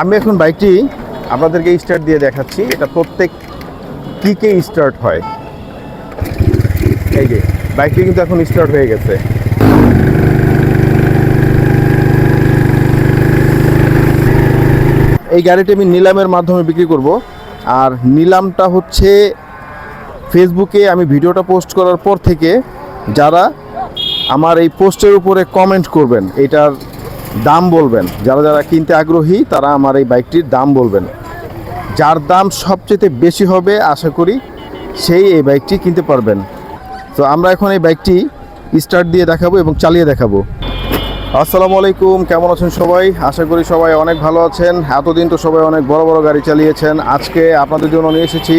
আমি এখন বাইকটি আপনাদেরকে স্টার্ট দিয়ে দেখাচ্ছি। এটা প্রত্যেক কিকে স্টার্ট হয়। এই যে বাইকটি কিন্তু এখন স্টার্ট হয়ে গেছে। এই গাড়িটি আমি নিলামের মাধ্যমে বিক্রি করব। আর নিলামটা হচ্ছে ফেসবুকে আমি ভিডিওটা পোস্ট করার পর থেকে যারা আমার এই পোস্টের উপরে কমেন্ট করবেন, এটার দাম বলবেন, যারা যারা কিনতে আগ্রহী তারা আমার এই বাইকটির দাম বলবেন। যার দাম সবচেয়ে বেশি হবে আশা করি সেই এই বাইকটি কিনতে পারবেন। তো আমরা এখন এই বাইকটি স্টার্ট দিয়ে দেখাবো এবং চালিয়ে দেখাবো। আসসালামু আলাইকুম, কেমন আছেন সবাই? আশা করি সবাই অনেক ভালো আছেন। এতদিন তো সবাই অনেক বড় বড় গাড়ি চালিয়েছেন। আজকে আপনাদের জন্য নিয়ে এসেছি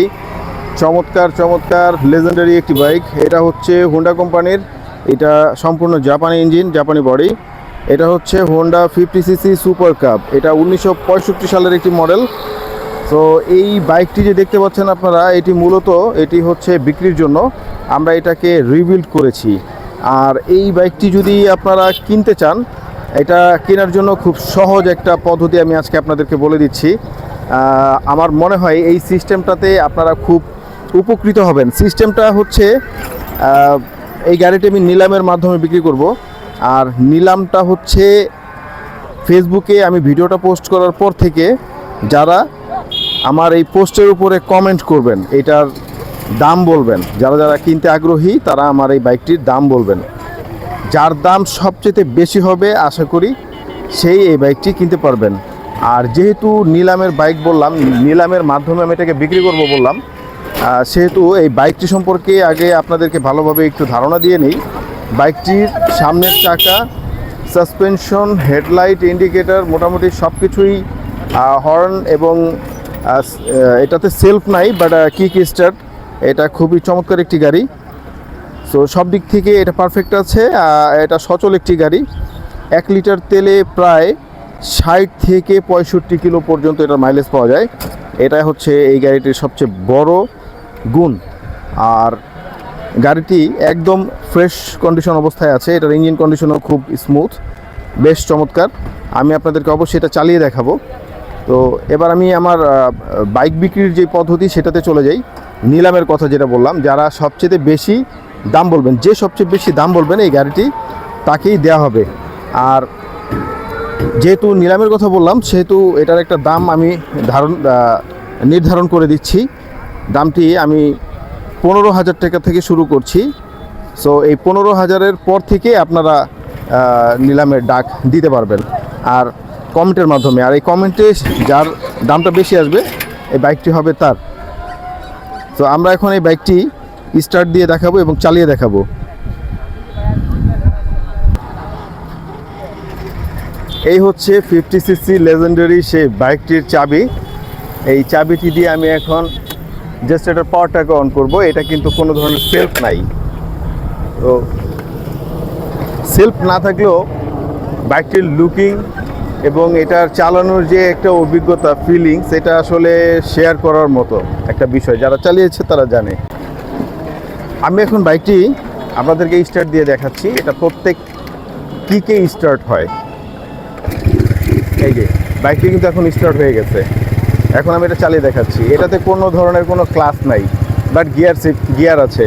চমৎকার লেজেন্ডারি একটি বাইক। এটা হচ্ছে হোন্ডা কোম্পানির। এটা সম্পূর্ণ জাপানি ইঞ্জিন, জাপানি বডি। এটা হচ্ছে হোন্ডা 50cc সুপার কাপ। এটা 1965 সালের একটি মডেল। তো এই বাইকটি যে দেখতে পাচ্ছেন আপনারা, এটি মূলত এটি হচ্ছে বিক্রির জন্য আমরা এটাকে রিবিল্ড করেছি। আর এই বাইকটি যদি আপনারা কিনতে চান, এটা কেনার জন্য খুব সহজ একটা পদ্ধতি আমি আজকে আপনাদেরকে বলে দিচ্ছি। আমার মনে হয় এই সিস্টেমটাতে আপনারা খুব উপকৃত হবেন। সিস্টেমটা হচ্ছে এই গাড়িটি আমি নিলামের মাধ্যমে বিক্রি করব। আর নিলামটা হচ্ছে ফেসবুকে আমি ভিডিওটা পোস্ট করার পর থেকে যারা আমার এই পোস্টের উপরে কমেন্ট করবেন, এটার দাম বলবেন, যারা যারা কিনতে আগ্রহী তারা আমার এই বাইকটির দাম বলবেন। যার দাম সবচেয়ে বেশি হবে আশা করি সেই এই বাইকটি কিনতে পারবেন। আর যেহেতু নিলামের বাইক বললাম, নিলামের মাধ্যমে আমি এটাকে বিক্রি করব বললাম, সেহেতু এই বাইকটি সম্পর্কে আগে আপনাদেরকে ভালোভাবে একটু ধারণা দিয়ে নিই। বাইকটির সামনের চাকা, সাসপেনশন, হেডলাইট, ইন্ডিকেটর মোটামুটি সব কিছুই, হর্ন এবং এটাতে সেলফ নাই বাট কিক স্টার্ট। এটা খুবই চমৎকার একটি গাড়ি। সো সব দিক থেকে এটা পারফেক্ট আছে। এটা সচল একটি গাড়ি। 1 লিটার তেলে প্রায় 60 থেকে 65 কিলো পর্যন্ত এটার মাইলেজ পাওয়া যায়। এটা হচ্ছে এই গাড়িটির সবচেয়ে বড় গুণ। আর গাড়িটি একদম ফ্রেশ কন্ডিশন অবস্থায় আছে। এটার ইঞ্জিন কন্ডিশনও খুব স্মুথ, বেশ চমৎকার। আমি আপনাদেরকে অবশ্যই এটা চালিয়ে দেখাবো। তো এবার আমি আমার বাইক বিক্রির যে পদ্ধতি সেটাতে চলে যাই। নিলামের কথা যেটা বললাম, যারা সবচেয়ে বেশি দাম বলবেন, যে সবচেয়ে বেশি দাম বলবেন এই গাড়িটি তাকেই দেওয়া হবে। আর যেহেতু নিলামের কথা বললাম সেহেতু এটার একটা দাম আমি নির্ধারণ করে দিচ্ছি। দামটি আমি 15,000 টাকা থেকে শুরু করছি। সো এই 15,000-এর পর থেকে আপনারা নিলামের ডাক দিতে পারবেন আর কমেন্টের মাধ্যমে। আর এই কমেন্টে যার দামটা বেশি আসবে এই বাইকটি হবে তার। তো আমরা এখন এই বাইকটি স্টার্ট দিয়ে দেখাবো এবং চালিয়ে দেখাবো। এই হচ্ছে 50cc লেজেন্ডারি সেই বাইকটির চাবি। এই চাবিটি দিয়ে আমি এখন জাস্ট এটার পাওয়ারটাকে অন করব। এটা কিন্তু কোনো ধরনের সেলফ নাই। তো সেলফ না থাকলেও বাইকটির লুকিং এবং এটার চালানোর যে একটা অভিজ্ঞতা, ফিলিংস, এটা আসলে শেয়ার করার মতো একটা বিষয়। যারা চালিয়েছে তারা জানে। আমি এখন বাইকটি আপনাদেরকে স্টার্ট দিয়ে দেখাচ্ছি। এটা প্রত্যেক কিকে স্টার্ট হয়। এই যে বাইকটি কিন্তু এখন স্টার্ট হয়ে গেছে। এখন আমি এটা চালিয়ে দেখাচ্ছি। এটাতে কোনো ধরনের কোনো ক্লাস নাই, বাট গিয়ার আছে।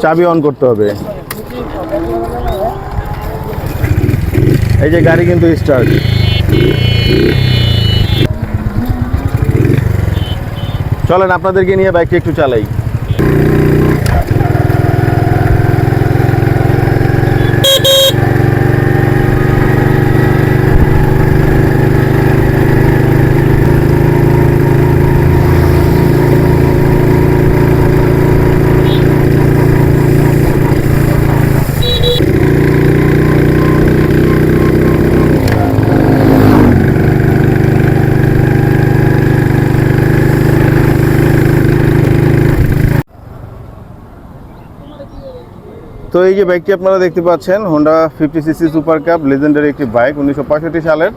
চাবি অন করতে হবে। এই যে গাড়ি কিন্তু স্টার্ট। চলেন আপনাদেরকে নিয়ে বাইকটি একটু চালাই। তো এই যে বাইকটি আপনারা দেখতে পাচ্ছেন Honda 50cc super cup legendary একটি বাইক 1965 সালের।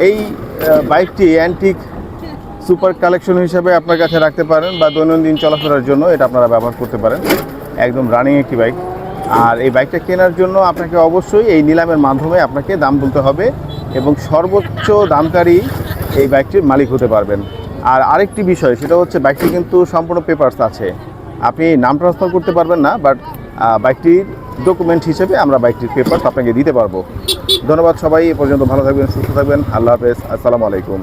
এই বাইকটি অ্যান্টিক সুপার কালেকশন হিসেবে আপনার কাছে রাখতে পারেন বা দৈনন্দিন চলাফেরার জন্য এটা আপনারা ব্যবহার করতে পারেন। একদম রানিং একটি বাইক। আর এই বাইকটা কেনার জন্য আপনাকে অবশ্যই এই নিলামের মাধ্যমে আপনাকে দাম বলতে হবে এবং সর্বোচ্চ দামকারী এই বাইকটির মালিক হতে পারবেন। আর আরেকটি বিষয় সেটা হচ্ছে বাইকটি কিন্তু সম্পূর্ণ পেপারস আছে, আপনি নাম ট্রান্সফার করতে পারবেন না, বাট বাইকটির ডকুমেন্ট হিসেবে আমরা বাইকটির পেপারস আপনাকে দিতে পারবো। ধন্যবাদ সবাই, এ পর্যন্ত ভালো থাকবেন, সুস্থ থাকবেন, আল্লাহ হাফেজ, আসসালামু আলাইকুম।